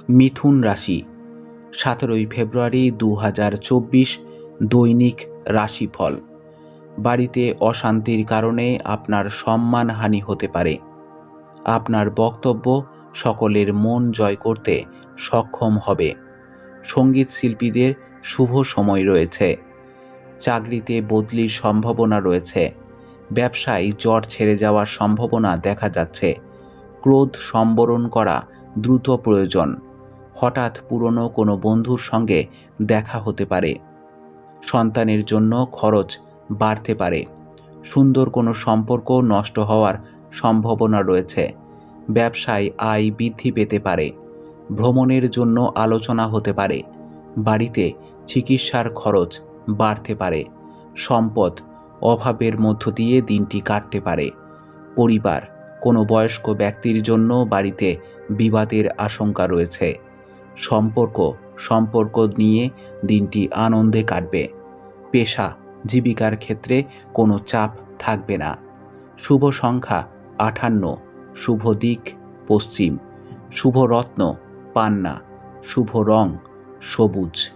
মিথুন রাশি 17 ফেব্রুয়ারি 2024 দৈনিক রাশিফল। বাড়িতে অশান্তির কারণে আপনার সম্মানহানি হতে পারে। আপনার বক্তব্য সকলের মন জয় করতে সক্ষম হবে। সঙ্গীত শিল্পীদের শুভ সময় রয়েছে। চাকরিতে বদলির সম্ভাবনা রয়েছে। ব্যবসায় জ্বর ছেড়ে যাওয়ার সম্ভাবনা দেখা যাচ্ছে। ক্রোধ সম্বরণ করা দ্রুত প্রয়োজন। হঠাৎ পুরনো কোনো বন্ধুর সঙ্গে দেখা হতে পারে। সন্তানের জন্য খরচ বাড়তে পারে। সুন্দর কোনো সম্পর্ক নষ্ট হওয়ার সম্ভাবনা রয়েছে। ব্যবসায় আয় বৃদ্ধি পেতে পারে। ভ্রমণের জন্য আলোচনা হতে পারে। বাড়িতে চিকিৎসার খরচ বাড়তে পারে। সম্পদ অভাবের মধ্য দিয়ে দিনটি কাটতে পারে। পরিবার কোনো বয়স্ক ব্যক্তির জন্য বাড়িতে বিবাদের আশঙ্কা রয়েছে। সম্পর্ক নিয়ে দিনটি আনন্দে কাটবে। পেশা জীবিকার ক্ষেত্রে কোনো চাপ থাকবে না। শুভ সংখ্যা 58, শুভ দিক পশ্চিম, শুভ রত্ন পান্না, শুভ রং সবুজ।